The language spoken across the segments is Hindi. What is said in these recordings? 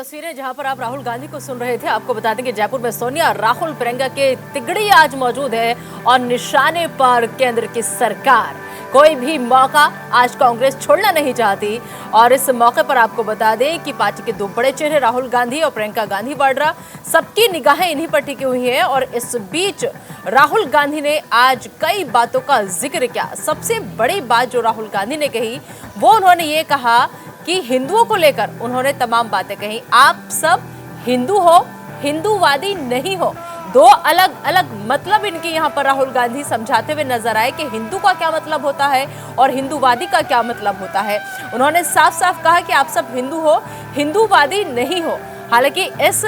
तस्वीरें जहां पर आप राहुल गांधी को सुन रहे थे। आपको बता दें कि जयपुर में सोनिया राहुल प्रियंका के तिगड़ी आज मौजूद है और निशाने पर केंद्र की सरकार। कोई भी मौका आज कांग्रेस छोड़ना नहीं चाहती और इस मौके पर आपको बता दें कि पार्टी के दो बड़े चेहरे राहुल गांधी और प्रियंका गांधी वाड्रा, सबकी निगाहें इन्हीं पर टिकी हुई है। और इस बीच राहुल गांधी ने आज कई बातों का जिक्र किया। सबसे बड़ी बात जो राहुल गांधी ने कही वो उन्होंने ये कहा कि हिंदुओं को लेकर उन्होंने तमाम बातें कही। आप सब हिंदू हो, हिंदूवादी नहीं हो। दो अलग अलग मतलब इनके यहाँ पर राहुल गांधी समझाते हुए नजर आए कि हिंदू का क्या मतलब होता है और हिंदूवादी का क्या मतलब होता है। उन्होंने साफ साफ कहा कि आप सब हिंदू हो, हिंदूवादी नहीं हो। हालांकि इस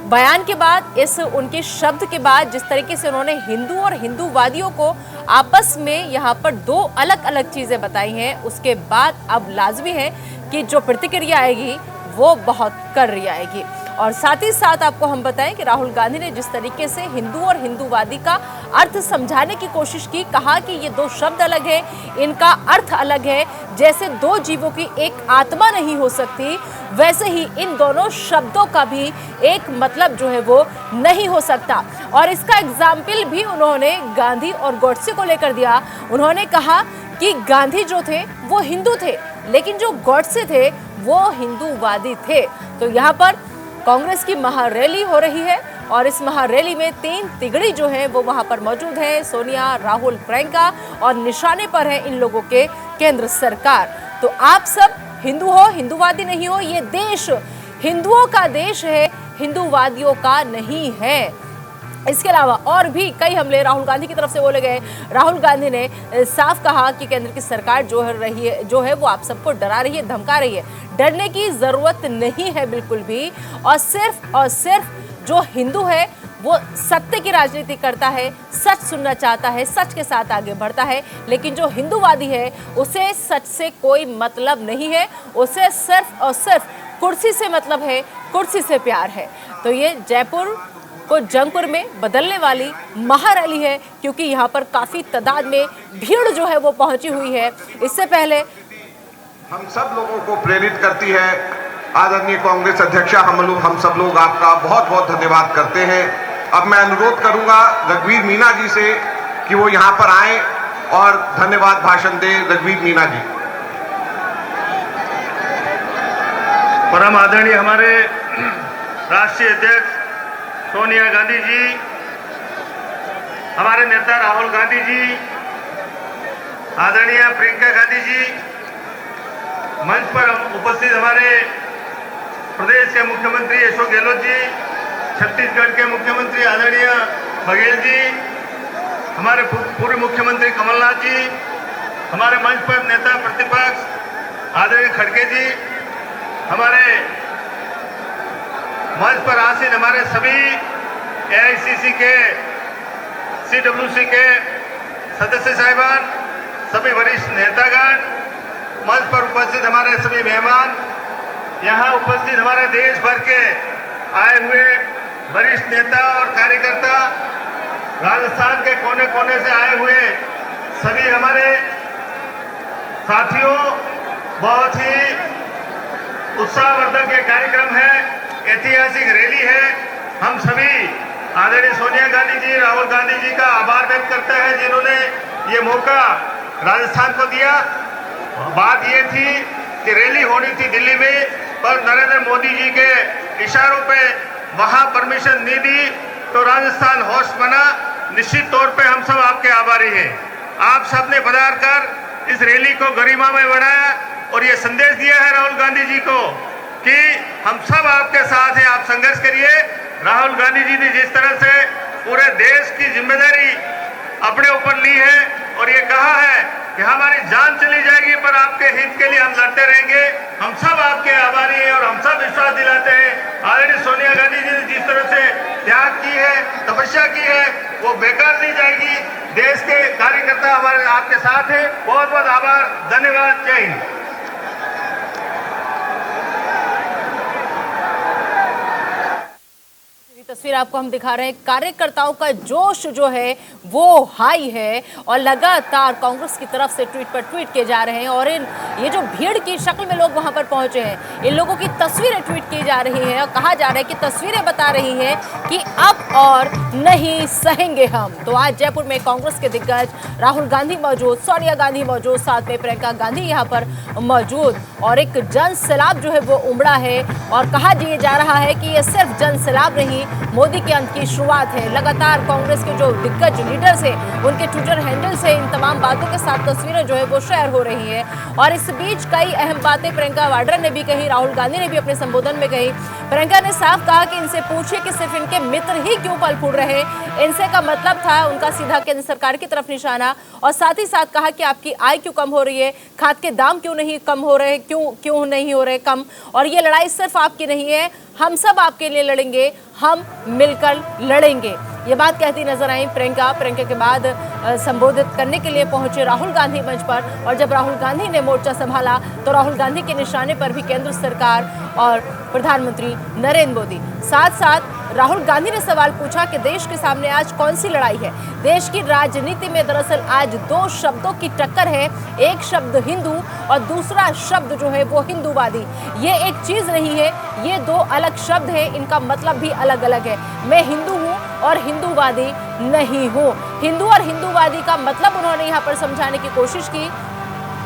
बयान के बाद, इस उनके शब्द के बाद जिस तरीके से उन्होंने हिंदू और हिंदूवादियों को आपस में यहाँ पर दो अलग अलग चीजें बताई हैं, उसके बाद अब लाजमी है कि जो प्रतिक्रिया आएगी वो बहुत कर रही आएगी। और साथ ही साथ आपको हम बताएं कि राहुल गांधी ने जिस तरीके से हिंदू और हिंदूवादी का अर्थ समझाने की कोशिश की, कहा कि ये दो शब्द अलग है, इनका अर्थ अलग है। जैसे दो जीवों की एक आत्मा नहीं हो सकती, वैसे ही इन दोनों शब्दों का भी एक मतलब जो है वो नहीं हो सकता। और इसका एग्जाम्पल भी उन्होंने गांधी और गॉडसे को लेकर दिया। उन्होंने कहा कि गांधी जो थे वो हिंदू थे, लेकिन जो गॉडसे थे वो हिंदूवादी थे। तो यहाँ पर कांग्रेस की महारैली हो रही है और इस महारैली में तीन तिगड़ी जो है वो वहां पर मौजूद है, सोनिया, राहुल, प्रियंका, और निशाने पर है इन लोगों के केंद्र सरकार। तो आप सब हिंदू हो, हिंदूवादी नहीं हो। ये देश हिंदुओं का देश है, हिंदूवादियों का नहीं है। इसके अलावा और भी कई हमले राहुल गांधी की तरफ से बोले गए। राहुल गांधी ने साफ कहा कि केंद्र की सरकार जो है वो आप सबको डरा रही है, धमका रही है। डरने की जरूरत नहीं है बिल्कुल भी। और सिर्फ जो हिंदू है वो सत्य की राजनीति करता है, सच सुनना चाहता है, सच के साथ आगे बढ़ता है। लेकिन जो हिंदूवादी है उसे सच से कोई मतलब नहीं है, उसे सिर्फ और सिर्फ कुर्सी से मतलब है, कुर्सी से प्यार है। तो ये जयपुर को जंगपुर में बदलने वाली महारैली है, क्योंकि यहाँ पर काफी तादाद में भीड़ जो है वो पहुंची हुई है। इससे पहले हम सब लोगों को प्रेरित करती है। आदरणीय कांग्रेस अध्यक्षा, हम सब लोग आपका बहुत बहुत धन्यवाद करते हैं। अब मैं अनुरोध करूंगा रघुवीर मीना जी से कि वो यहाँ पर आए और धन्यवाद भाषण दे। रघुवीर मीना जी। परम आदरणीय हमारे राष्ट्रीय अध्यक्ष सोनिया गांधी जी, हमारे नेता राहुल गांधी जी, आदरणीय प्रियंका गांधी जी, मंच पर उपस्थित हमारे प्रदेश के मुख्यमंत्री अशोक गहलोत जी, छत्तीसगढ़ के मुख्यमंत्री आदरणीय बघेल जी, हमारे पूर्व मुख्यमंत्री कमलनाथ जी, हमारे मंच पर नेता प्रतिपक्ष आदरणीय खड़गे जी, हमारे मंच पर आसीन हमारे सभी एआईसीसी के, सीडब्ल्यूसी के सदस्य साहिबान, सभी वरिष्ठ नेतागण, मंच पर उपस्थित हमारे सभी मेहमान, यहाँ उपस्थित हमारे देश भर के आए हुए वरिष्ठ नेता और कार्यकर्ता, राजस्थान के कोने कोने से आए हुए सभी हमारे साथियों, बहुत ही उत्साहवर्धक ये कार्यक्रम है, ऐतिहासिक रैली है। हम सभी आदरणीय सोनिया गांधी जी, राहुल गांधी जी का आभार व्यक्त करते हैं जिन्होंने ये मौका राजस्थान को दिया। बात ये थी कि रैली होनी थी दिल्ली में, पर नरेंद्र मोदी जी के इशारों पे वहां परमिशन नहीं दी, तो राजस्थान होस्ट बना। निश्चित तौर पे हम सब आपके आभारी हैं। आप सबने पधार कर इस रैली को गरिमा में बढ़ाया और ये संदेश दिया है राहुल गांधी जी को कि हम सब आपके साथ हैं, आप संघर्ष करिए। राहुल गांधी जी ने जिस तरह से पूरे देश की जिम्मेदारी अपने ऊपर ली है और ये कहा है कि हमारी जान चली जाएगी पर आपके हित के लिए हम लड़ते रहेंगे, हम सब आपके आभारी हैं और हम सब विश्वास दिलाते हैं। आदरणीय सोनिया गांधी जी ने जिस तरह से त्याग की है, तपस्या की है, वो बेकार नहीं जाएगी। देश के कार्यकर्ता हमारे आपके साथ हैं। बहुत बहुत आभार, धन्यवाद, जय हिंद। तस्वीर आपको हम दिखा रहे हैं। कार्यकर्ताओं का जोश जो है वो हाई है और लगातार कांग्रेस की तरफ से ट्वीट पर ट्वीट किए जा रहे हैं और ये जो भीड़ की शक्ल में लोग वहां पर पहुंचे हैं, इन लोगों की तस्वीरें ट्वीट की जा रही हैं और कहा जा रहा है कि तस्वीरें बता रही हैं कि अब और नहीं सहेंगे हम। तो आज जयपुर में कांग्रेस के दिग्गज राहुल गांधी मौजूद, सोनिया गांधी मौजूद, साथ में प्रियंका गांधी यहाँ पर मौजूद और एक जन सैलाब जो है वो उमड़ा है और कहा जा रहा है कि ये सिर्फ जन सैलाब नहीं, मोदी के अंत की शुरुआत है। लगातार कांग्रेस के जो दिग्गज लीडर्स हैं उनके ट्विटर हैंडल से इन तमाम बातों के साथ तस्वीरें जो है वो शेयर हो रही है और इस बीच कई अहम बातें प्रियंका वाड्रा ने भी कही, राहुल गांधी ने भी अपने संबोधन में कही। प्रियंका ने साफ कहा कि इनसे पूछिए कि सिर्फ इनके मित्र ही क्यों पल फूल रहे, इनसे का मतलब था उनका सीधा केंद्र सरकार की तरफ निशाना और साथ ही साथ कहा कि आपकी आय क्यों कम हो रही है, खाद के दाम क्यों नहीं कम हो रहे, क्यों नहीं हो रहे कम, और ये लड़ाई सिर्फ आपकी नहीं है, हम सब आपके लिए लड़ेंगे, हम मिलकर लड़ेंगे। ये बात कहती नजर आई प्रियंका के बाद संबोधित करने के लिए पहुंचे राहुल गांधी मंच पर और जब राहुल गांधी ने मोर्चा संभाला तो राहुल गांधी के निशाने पर भी केंद्र सरकार और प्रधानमंत्री नरेंद्र मोदी। साथ साथ राहुल गांधी ने सवाल पूछा कि देश के सामने आज कौन सी लड़ाई है। देश की राजनीति में दरअसल आज दो शब्दों की टक्कर है, एक शब्द हिंदू और दूसरा शब्द जो है वो हिंदूवादी। ये एक चीज नहीं है, ये दो अलग शब्द हैं, इनका मतलब भी अलग अलग है। मैं हिंदू हूँ और हिंदूवादी नहीं हूँ। हिंदू और हिंदूवादी का मतलब उन्होंने यहाँ पर समझाने की कोशिश की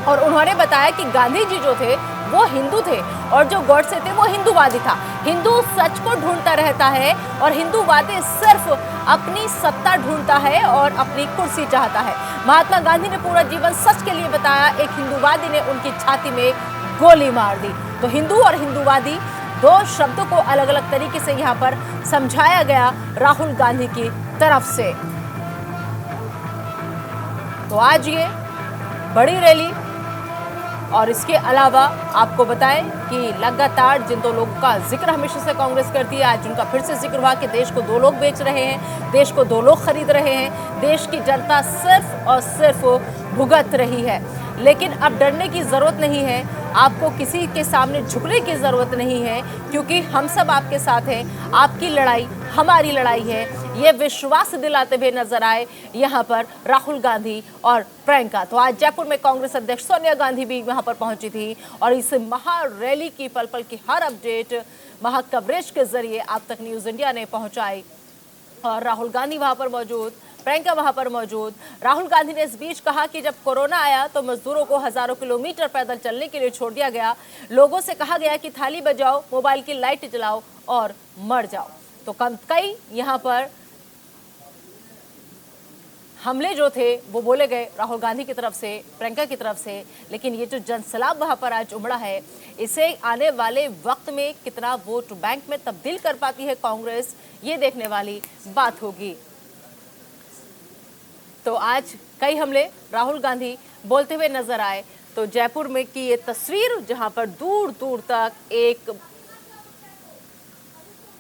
और उन्होंने बताया कि गांधी जी जो थे वो हिंदू थे और जो गॉडसे थे वो हिंदूवादी था। हिंदू सच को ढूंढता रहता है और हिंदूवादी सिर्फ अपनी सत्ता ढूंढता है और अपनी कुर्सी चाहता है। महात्मा गांधी ने पूरा जीवन सच के लिए बताया, एक हिंदूवादी ने उनकी छाती में गोली मार दी। तो हिंदू और हिंदूवादी दो शब्दों को अलग अलग तरीके से यहाँ पर समझाया गया राहुल गांधी की तरफ से। तो आज ये बड़ी रैली और इसके अलावा आपको बताएं कि लगातार जिन दो लोगों का जिक्र हमेशा से कांग्रेस करती है, आज उनका फिर से जिक्र हुआ कि देश को दो लोग बेच रहे हैं, देश को दो लोग खरीद रहे हैं, देश की जनता सिर्फ और सिर्फ भुगत रही है। लेकिन अब डरने की जरूरत नहीं है, आपको किसी के सामने झुकने की जरूरत नहीं है क्योंकि हम सब आपके साथ हैं, आपकी लड़ाई हमारी लड़ाई है। ये विश्वास दिलाते हुए नजर आए यहाँ पर राहुल गांधी और प्रियंका। तो आज जयपुर में कांग्रेस अध्यक्ष सोनिया गांधी भी वहां पर पहुंची थी और इस महा रैली की पल पल की हर अपडेट महा कवरेज के जरिए आप तक न्यूज इंडिया ने पहुंचाई और राहुल गांधी वहां पर मौजूद, प्रियंका वहां पर मौजूद। राहुल गांधी ने इस बीच कहा कि जब कोरोना आया तो मजदूरों को हजारों किलोमीटर पैदल चलने के लिए छोड़ दिया गया, लोगों से कहा गया कि थाली बजाओ, मोबाइल की लाइट जलाओ और मर जाओ। तो कई यहाँ पर हमले जो थे वो बोले गए राहुल गांधी की तरफ से, प्रियंका की तरफ से, लेकिन ये जो जनसैलाब वहां पर आज उमड़ा है, इसे आने वाले वक्त में कितना वोट बैंक में तब्दील कर पाती है कांग्रेस, ये देखने वाली बात होगी। तो आज कई हमले राहुल गांधी बोलते हुए नजर आए। तो जयपुर में की ये तस्वीर जहां पर दूर दूर तक एक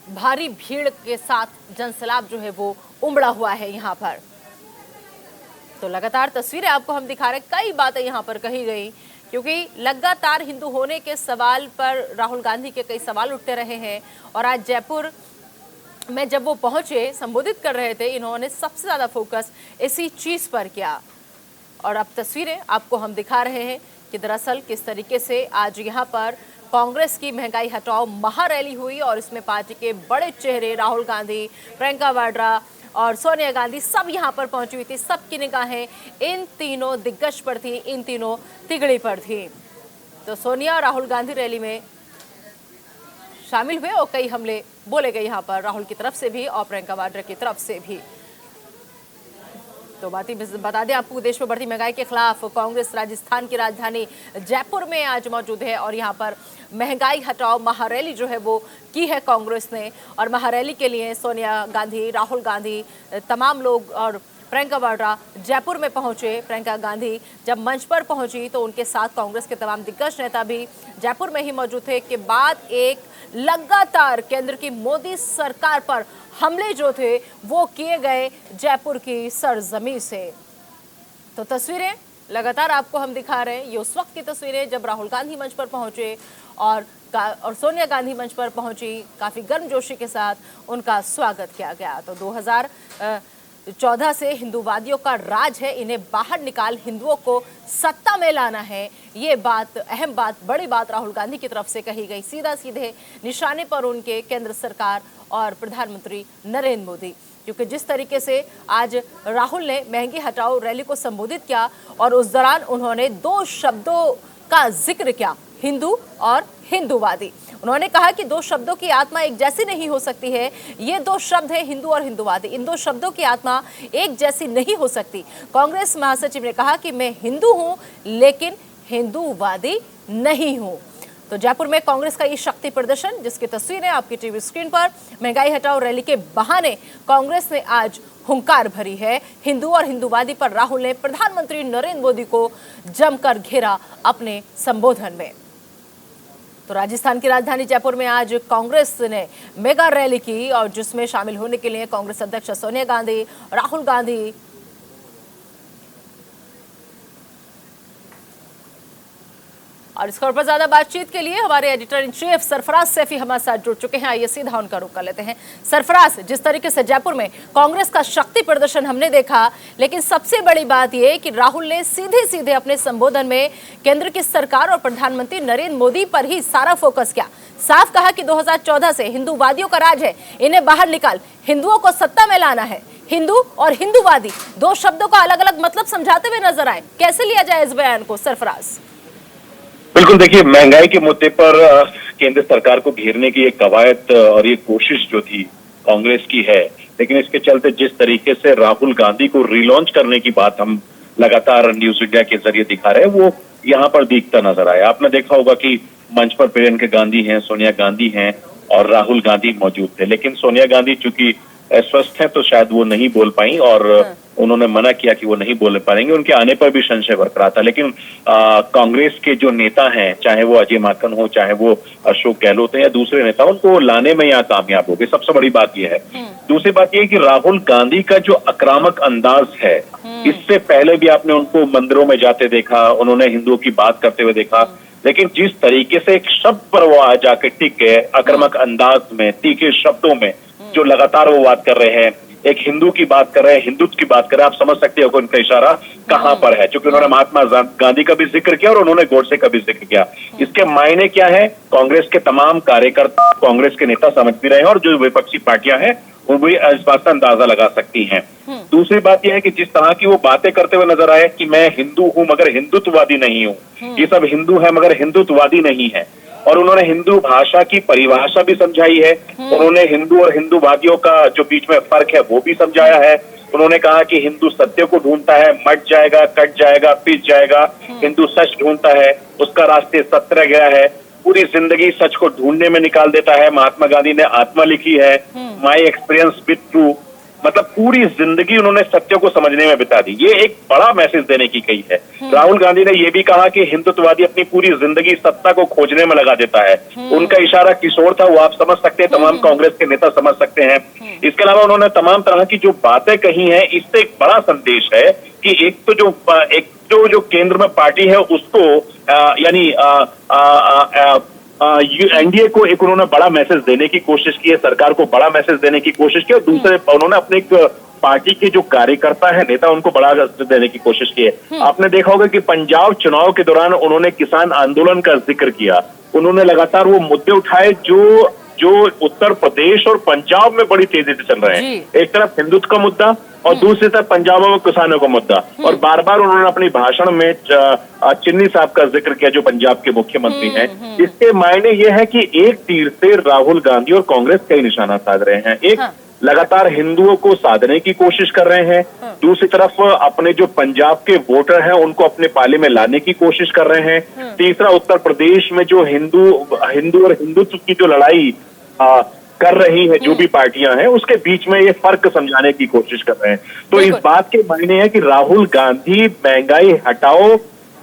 भारी भीड़ के साथ जनसैलाब जो है वो उमड़ा हुआ है यहाँ पर। तो लगातार तस्वीरें आपको हम दिखा रहे हैं, कई बातें यहाँ पर कही गई क्योंकि लगातार हिंदू होने के सवाल पर राहुल गांधी के कई सवाल उठते रहे हैं और आज जयपुर में जब वो पहुंचे, संबोधित कर रहे थे, इन्होंने सबसे ज्यादा फोकस इसी चीज पर किया। और अब तस्वीरें आपको हम दिखा रहे हैं कि दरअसल किस तरीके से आज यहाँ पर कांग्रेस की महंगाई हटाओ महारैली हुई और इसमें पार्टी के बड़े चेहरे राहुल गांधी, प्रियंका वाड्रा और सोनिया गांधी सब यहाँ पर पहुंची हुई थी। सबकी निगाहें इन तीनों दिग्गज पर थी, इन तीनों तिगड़ी पर थी। तो सोनिया और राहुल गांधी रैली में शामिल हुए और कई हमले बोले गए यहाँ पर राहुल की तरफ से भी और प्रियंका वाड्रा की तरफ से भी। तो बता दें आपको, देश में बढ़ती महंगाई के खिलाफ कांग्रेस राजस्थान की राजधानी जयपुर में आज मौजूद है और यहाँ पर महंगाई हटाओ महारैली जो है वो की है कांग्रेस ने। और महारैली के लिए सोनिया गांधी, राहुल गांधी, तमाम लोग और प्रियंका वाड्रा जयपुर में पहुंचे। प्रियंका गांधी जब मंच पर पहुंची तो उनके साथ कांग्रेस के तमाम दिग्गज नेता भी जयपुर में ही मौजूद थे। के बाद एक लगातार केंद्र की मोदी सरकार पर हमले जो थे वो किए गए जयपुर की सरजमी से। तो तस्वीरें लगातार आपको हम दिखा रहे हैं, ये उस वक्त की तस्वीरें जब राहुल गांधी मंच पर पहुंचे और और सोनिया गांधी मंच पर पहुंची, काफी गर्मजोशी के साथ उनका स्वागत किया गया। तो 2014 से हिंदूवादियों का राज है, इन्हें बाहर निकाल हिंदुओं को सत्ता में लाना है, ये बात, अहम बात, बड़ी बात राहुल गांधी की तरफ से कही गई। सीधा सीधे निशाने पर उनके केंद्र सरकार और प्रधानमंत्री नरेंद्र मोदी, क्योंकि जिस तरीके से आज राहुल ने महंगी हटाओ रैली को संबोधित किया और उस दौरान उन्होंने दो शब्दों का जिक्र किया, हिंदू और हिंदूवादी। उन्होंने कहा कि दो शब्दों की आत्मा एक जैसी नहीं हो सकती है। ये दो शब्द है हिंदू और हिंदूवादी, इन दो शब्दों की आत्मा एक जैसी नहीं हो सकती। कांग्रेस महासचिव ने कहा कि मैं हिंदू हूं लेकिन हिंदूवादी नहीं हूं। तो जयपुर में कांग्रेस का ये शक्ति प्रदर्शन, जिसकी तस्वीरें आपकी टीवी स्क्रीन पर, महंगाई हटाओ रैली के बहाने कांग्रेस ने आज हुंकार भरी है। हिंदू और हिंदूवादी पर राहुल ने प्रधानमंत्री नरेंद्र मोदी को जमकर घेरा अपने संबोधन में। तो राजस्थान की राजधानी जयपुर में आज कांग्रेस ने मेगा रैली की और जिसमें शामिल होने के लिए कांग्रेस अध्यक्ष सोनिया गांधी, राहुल गांधी, और इस खबर पर ज्यादा बातचीत के लिए हमारे editor in chief Sarfaraz Saifi हमारे साथ जुड़ चुके हैं। आइए सीधा उनका रुख कर लेते हैं। सरफराज, जिस तरीके से जयपुर में कांग्रेस का शक्ति प्रदर्शन हमने देखा, लेकिन सबसे बड़ी बात यह कि राहुल ने सीधे सीधे अपने संबोधन में केंद्र की सरकार और प्रधानमंत्री नरेंद्र मोदी पर ही सारा फोकस किया। साफ कहा कि 2014 से हिंदूवादियों का राज है, इन्हें बाहर निकाल हिंदुओं को सत्ता में लाना है। हिंदू और हिंदूवादी दो शब्दों का अलग अलग मतलब समझाते हुए नजर आए। कैसे लिया जाए इस बयान को सरफराज? बिल्कुल, देखिए, महंगाई के मुद्दे पर केंद्र सरकार को घेरने की एक कवायद और ये कोशिश जो थी कांग्रेस की है, लेकिन इसके चलते जिस तरीके से राहुल गांधी को रिलॉन्च करने की बात हम लगातार न्यूज इंडिया के जरिए दिखा रहे हैं, वो यहाँ पर दिखता नजर आया। आपने देखा होगा कि मंच पर प्रियंका गांधी हैं, सोनिया गांधी हैं और राहुल गांधी मौजूद थे, लेकिन सोनिया गांधी चूंकि अस्वस्थ हैं तो शायद वो नहीं बोल पाई और उन्होंने मना किया कि वो नहीं बोल पाएंगे। उनके आने पर भी संशय बरकरार था, लेकिन कांग्रेस के जो नेता हैं, चाहे वो अजय माकन हो, चाहे वो अशोक गहलोत है या दूसरे नेता, उनको लाने में यहाँ कामयाब हो गए। सबसे बड़ी बात यह है। दूसरी बात यह है कि राहुल गांधी का जो आक्रामक अंदाज है, इससे पहले भी आपने उनको मंदिरों में जाते देखा, उन्होंने हिंदुओं की बात करते हुए देखा, लेकिन जिस तरीके से एक शब्द पर वो आ जाके टिक गए, आक्रामक अंदाज में, तीखे शब्दों में जो लगातार वो बात कर रहे हैं, एक हिंदू की बात कर रहे हैं, हिंदुत्व की बात कर रहे हैं, आप समझ सकते हो कि उनका इशारा कहां पर है, क्योंकि उन्होंने महात्मा गांधी का भी जिक्र किया और उन्होंने गोडसे का भी जिक्र किया। इसके मायने क्या है, कांग्रेस के तमाम कार्यकर्ता, कांग्रेस के नेता समझ भी रहे हैं और जो विपक्षी पार्टियां हैं वो भी इस बात का अंदाजा लगा सकती हैं। दूसरी बात यह है कि जिस तरह की वो बातें करते हुए नजर आए कि मैं हिंदू हूं मगर हिंदुत्ववादी नहीं हूं, ये सब हिंदू है मगर हिंदुत्ववादी नहीं है, और उन्होंने हिंदू भाषा की परिभाषा भी समझाई है, उन्होंने हिंदू और हिंदूवादियों का जो बीच में फर्क है वो भी समझाया है। उन्होंने कहा कि हिंदू सत्य को ढूंढता है, मट जाएगा, कट जाएगा, पिस जाएगा, हिंदू सच ढूंढता है, उसका रास्ते सत्य गया है, पूरी जिंदगी सच को ढूंढने में निकाल देता है। महात्मा गांधी ने आत्मा लिखी है, माई एक्सपीरियंस विद ट्रू, मतलब पूरी जिंदगी उन्होंने सत्य को समझने में बिता दी। ये एक बड़ा मैसेज देने की कही है। राहुल गांधी ने यह भी कहा कि हिंदुत्ववादी अपनी पूरी जिंदगी सत्ता को खोजने में लगा देता है। उनका इशारा किशोर था, वो आप समझ सकते हैं, तमाम कांग्रेस के नेता समझ सकते हैं। इसके अलावा उन्होंने तमाम तरह की जो बातें कही हैं, इससे एक बड़ा संदेश है कि एक तो जो केंद्र में पार्टी है उसको यानी एनडीए को एक उन्होंने बड़ा मैसेज देने की कोशिश की है, सरकार को बड़ा मैसेज देने की कोशिश की, और दूसरे उन्होंने अपने एक पार्टी के जो कार्यकर्ता है, नेता, उनको बड़ा मैसेज देने की कोशिश की है। आपने देखा होगा कि पंजाब चुनाव के दौरान उन्होंने किसान आंदोलन का जिक्र किया, उन्होंने लगातार वो मुद्दे उठाए जो उत्तर प्रदेश और पंजाब में बड़ी तेजी से चल रहे हैं। एक तरफ हिंदुत्व का मुद्दा और दूसरी तरफ पंजाब में किसानों का मुद्दा, और बार बार उन्होंने अपनी भाषण में चिन्नी साहब का जिक्र किया जो पंजाब के मुख्यमंत्री हैं। इसके मायने ये है कि एक तीर से राहुल गांधी और कांग्रेस कई निशाना साध रहे हैं। एक लगातार हिंदुओं को साधने की कोशिश कर रहे हैं, दूसरी तरफ अपने जो पंजाब के वोटर हैं उनको अपने पाले में लाने की कोशिश कर रहे हैं, तीसरा उत्तर प्रदेश में जो हिंदू और हिंदुत्व की जो लड़ाई कर रही है जो भी पार्टियां हैं, उसके बीच में ये फर्क समझाने की कोशिश कर रहे हैं। तो इस बात के मायने है कि राहुल गांधी महंगाई हटाओ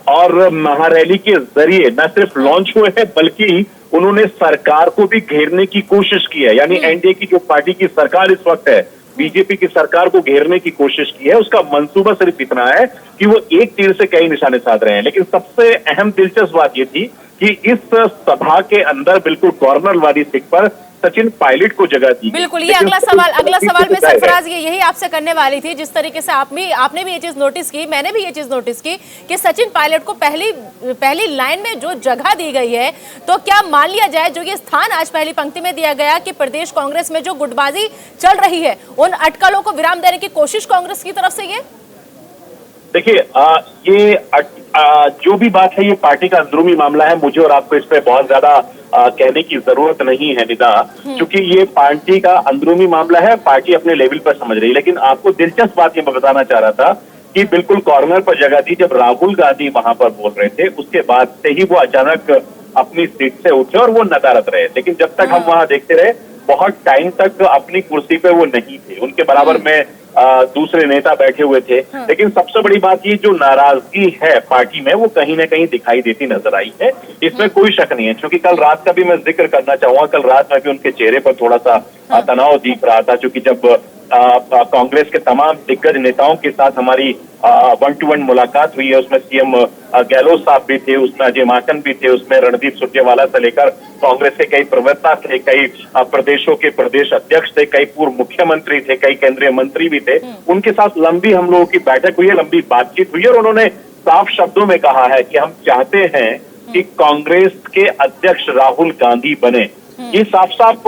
और महारैली के जरिए न सिर्फ लॉन्च हुए हैं बल्कि उन्होंने सरकार को भी घेरने की कोशिश की है। यानी एनडीए की जो पार्टी की सरकार इस वक्त है, बीजेपी की सरकार को घेरने की कोशिश की है, उसका मंसूबा सिर्फ इतना है कि वो एक तीर से कई निशाने साध रहे हैं। लेकिन सबसे अहम दिलचस्प बात ये थी कि इस सभा के अंदर बिल्कुल कॉर्नर वाली सीट पर सचिन पायलट को जगह दी। बिल्कुल, ये अगला सवाल मैं सरफराज यही आपसे करने वाली थी। जिस तरीके से आपने भी ये चीज नोटिस की, मैंने भी ये चीज नोटिस की कि सचिन पायलट को पहली लाइन में जो जगह दी गई है, तो क्या मान लिया जाए जो ये स्थान आज पहली पंक्ति में दिया गया कि प्रदेश कांग्रेस में जो गुटबाजी चल रही है उन अटकलों को विराम देने की कोशिश कांग्रेस की तरफ से? ये देखिए, जो भी बात है ये पार्टी का अंदरूनी मामला है। मुझे और आपको इस पे बहुत ज्यादा कहने की जरूरत नहीं है निदा, क्योंकि ये पार्टी का अंदरूनी मामला है, पार्टी अपने लेवल पर समझ रही है। लेकिन आपको दिलचस्प बात ये मैं बताना चाह रहा था कि बिल्कुल कॉर्नर पर जगह दी जब राहुल गांधी वहां पर बोल रहे थे, उसके बाद से ही वो अचानक अपनी सीट से उठे और वो नदारद रहे। लेकिन जब तक हम वहां देखते रहे, बहुत टाइम तक अपनी कुर्सी पे वो नहीं थे, उनके बराबर में दूसरे नेता बैठे हुए थे। लेकिन सबसे बड़ी बात ये, जो नाराजगी है पार्टी में वो कहीं ना कहीं दिखाई देती नजर आई है, इसमें कोई शक नहीं है। क्योंकि कल रात का भी मैं जिक्र करना चाहूंगा, कल रात में भी उनके चेहरे पर थोड़ा सा तनाव दिख रहा था। क्योंकि जब कांग्रेस के तमाम दिग्गज नेताओं के साथ हमारी 1-to-1 मुलाकात हुई है, उसमें सीएम गहलोत साहब भी थे, उसमें अजय माकन भी थे, उसमें रणदीप सुरजेवाला से लेकर कांग्रेस के कई प्रवक्ता थे, कई प्रदेशों के प्रदेश अध्यक्ष थे, कई पूर्व मुख्यमंत्री थे, कई केंद्रीय मंत्री भी थे। उनके साथ लंबी हम लोगों की बैठक हुई है, लंबी बातचीत हुई है और उन्होंने साफ शब्दों में कहा है कि हम चाहते हैं कि कांग्रेस के अध्यक्ष राहुल गांधी बने। ये साफ साफ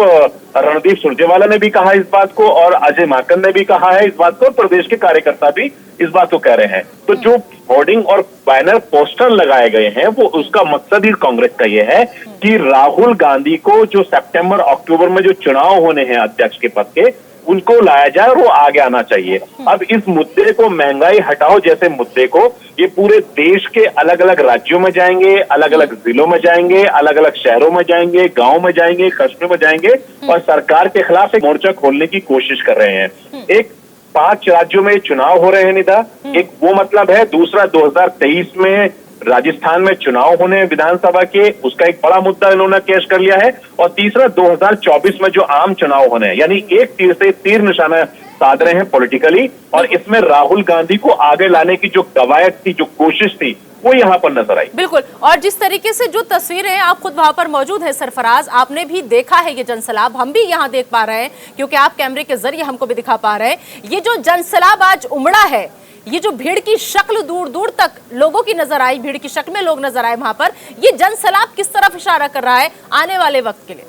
रणदीप सुरजेवाला ने भी कहा इस बात को, और अजय माकन ने भी कहा है इस बात को, और प्रदेश के कार्यकर्ता भी इस बात को कह रहे हैं। तो जो होर्डिंग और बैनर पोस्टर लगाए गए हैं, वो उसका मकसद ही कांग्रेस का ये है कि राहुल गांधी को जो सितंबर अक्टूबर में जो चुनाव होने हैं अध्यक्ष के पद के, उनको लाया जाए और वो आगे आना चाहिए। अब इस मुद्दे को, महंगाई हटाओ जैसे मुद्दे को, ये पूरे देश के अलग अलग राज्यों में जाएंगे, अलग अलग जिलों में जाएंगे, अलग अलग शहरों में जाएंगे, गांव में जाएंगे, कस्बों में जाएंगे और सरकार के खिलाफ एक मोर्चा खोलने की कोशिश कर रहे हैं। एक 5 राज्यों में चुनाव हो रहे हैं निदा, एक वो मतलब है। दूसरा 2023 में राजस्थान में चुनाव होने विधानसभा के, उसका एक बड़ा मुद्दा इन्होंने कैश कर लिया है। और तीसरा 2024 में जो आम चुनाव होने हैं, यानी एक तीर से तीर निशाना साध रहे हैं पॉलिटिकली। और इसमें राहुल गांधी को आगे लाने की जो कवायद थी, जो कोशिश थी, वो यहाँ पर नजर आई। बिल्कुल, और जिस तरीके से जो तस्वीरें हैं, आप खुद वहां पर मौजूद हैं सरफराज, आपने भी देखा है ये जनसैलाब, हम भी यहाँ देख पा रहे हैं क्योंकि आप कैमरे के जरिए हमको भी दिखा पा रहे हैं। ये जो जनसैलाब आज उमड़ा है, ये जो भीड़ की शक्ल दूर दूर तक लोगों की नजर आई, भीड़ की शक्ल में लोग नजर आए वहां पर, ये जनसैलाब किस तरफ इशारा कर रहा है आने वाले वक्त के लिए?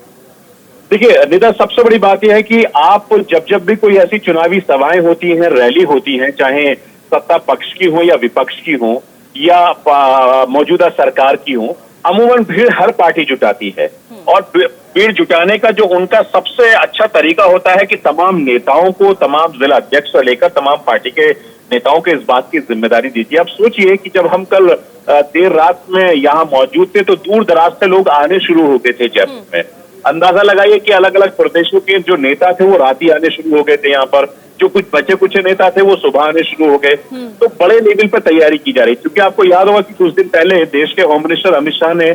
देखिए निदा, सबसे बड़ी बात यह है कि आप जब भी कोई ऐसी चुनावी सभाएं होती हैं, रैली होती हैं, चाहे सत्ता पक्ष की हो या विपक्ष की हो या मौजूदा सरकार की हो, अमूमन भीड़ हर पार्टी जुटाती है। और भीड़ जुटाने का जो उनका सबसे अच्छा तरीका होता है कि तमाम नेताओं को, तमाम जिला अध्यक्ष से लेकर तमाम पार्टी के नेताओं के इस बात की जिम्मेदारी दी थी। अब सोचिए कि जब हम कल देर रात में यहाँ मौजूद थे तो दूर दराज से लोग आने शुरू हो गए थे जयपुर में। अंदाजा लगाइए कि अलग अलग प्रदेशों के जो नेता थे वो रात ही आने शुरू हो गए थे यहाँ पर, जो कुछ बचे कुछ नेता थे वो सुबह आने शुरू हो गए। तो बड़े लेवल पर तैयारी की जा रही, क्योंकि आपको याद होगा कि कुछ दिन पहले देश के होम मिनिस्टर अमित शाह ने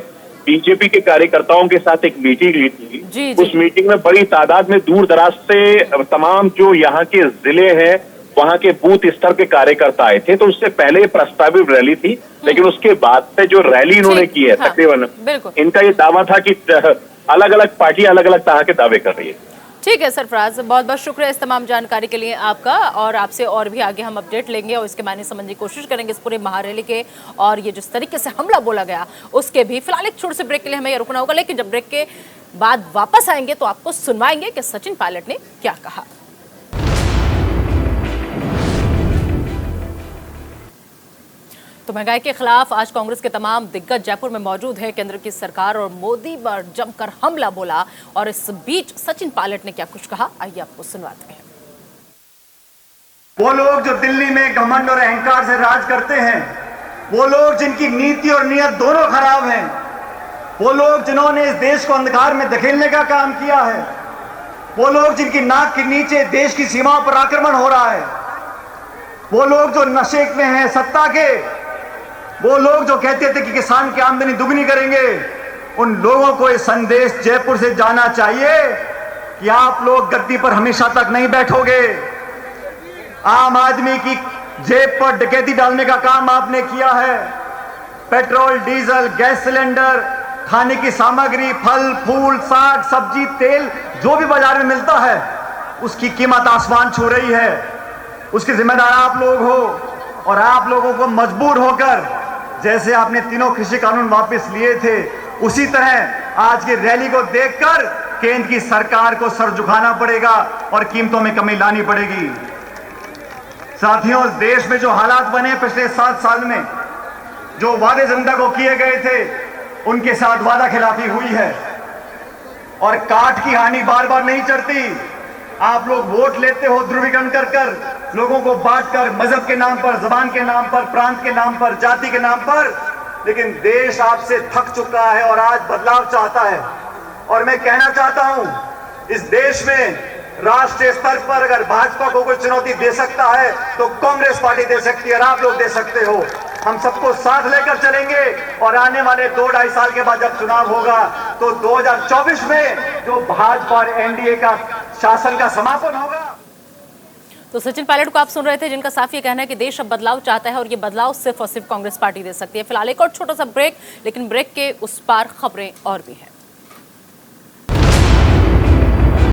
बीजेपी के कार्यकर्ताओं के साथ एक मीटिंग ली थी। उस मीटिंग में बड़ी तादाद में दूर दराज से तमाम जो यहाँ के जिले हैं, वहां के बूथ स्तर के कार्यकर्ता आए थे। तो उससे पहले प्रस्तावित रैली थी, लेकिन उसके बाद से जो रैली इन्होंने की है, तकरीबन इनका ये दावा था कि अलग अलग पार्टी अलग अलग तरह के दावे कर रही है। ठीक है सरफराज, बहुत बहुत शुक्रिया इस तमाम जानकारी के लिए आपका, और आपसे और भी आगे हम अपडेट लेंगे और इसके मायने समझने की कोशिश करेंगे इस पूरे महारैली के, और ये जिस तरीके से हमला बोला गया उसके भी। फिलहाल एक छोटे से ब्रेक के लिए हमें ये रुकना होगा, लेकिन जब ब्रेक के बाद वापस आएंगे तो आपको सुनवाएंगे कि सचिन पायलट ने क्या कहा। तो महंगाई के खिलाफ आज कांग्रेस के तमाम दिग्गज जयपुर में मौजूद है। केंद्र की सरकार और मोदी पर जमकर हमला बोला, और इस बीच सचिन पायलट ने क्या कुछ कहा, आइए आपको सुनवाते हैं। वो लोग जो दिल्ली में घमंड और अहंकार से राज करते हैं, वो लोग जिनकी नीति और नियत दोनों खराब हैं, वो लोग जिन्होंने इस देश को अंधकार में धकेलने का काम किया है, वो लोग जिनकी नाक के नीचे देश की सीमाओं पर आक्रमण हो रहा है, वो लोग जो नशे में हैं सत्ता के, वो लोग जो कहते थे कि किसान की आमदनी दुगनी करेंगे, उन लोगों को ये संदेश जयपुर से जाना चाहिए कि आप लोग गद्दी पर हमेशा तक नहीं बैठोगे। आम आदमी की जेब पर डकैती डालने का काम आपने किया है। पेट्रोल, डीजल, गैस सिलेंडर खाने की सामग्री, फल फूल, साग सब्जी, तेल जो भी बाजार में मिलता है उसकी कीमत आसमान छू रही है। उसके जिम्मेदार आप लोग हो और आप लोगों को मजबूर होकर, जैसे आपने तीनों कृषि कानून वापस लिए थे, उसी तरह आज की रैली को देखकर केंद्र की सरकार को सर झुकाना पड़ेगा और कीमतों में कमी लानी पड़ेगी। साथियों, देश में जो हालात बने पिछले 7 साल में, जो वादे जनता को किए गए थे उनके साथ वादा खिलाफी हुई है और काट की हानि बार बार नहीं चढ़ती। आप लोग वोट लेते हो ध्रुवीकरण कर कर, लोगों को बांटकर, मजहब के नाम पर, जबान के नाम पर, प्रांत के नाम पर, जाति के नाम पर, लेकिन देश आपसे थक चुका है और आज बदलाव चाहता है। और मैं कहना चाहता हूं, इस देश में राष्ट्रीय स्तर पर अगर भाजपा को कोई चुनौती दे सकता है तो कांग्रेस पार्टी दे सकती है और आप लोग दे सकते हो। हम सबको साथ लेकर चलेंगे और आने वाले 2-2.5 साल के बाद जब चुनाव होगा तो 2024 में जो भाजपा और एनडीए का शासन का समापन होगा। तो सचिन पायलट को आप सुन रहे थे, जिनका साफ ये कहना है कि देश अब बदलाव चाहता है और ये बदलाव सिर्फ और सिर्फ कांग्रेस पार्टी दे सकती है। फिलहाल एक और छोटा सा ब्रेक, लेकिन ब्रेक के उस पार खबरें और भी हैं।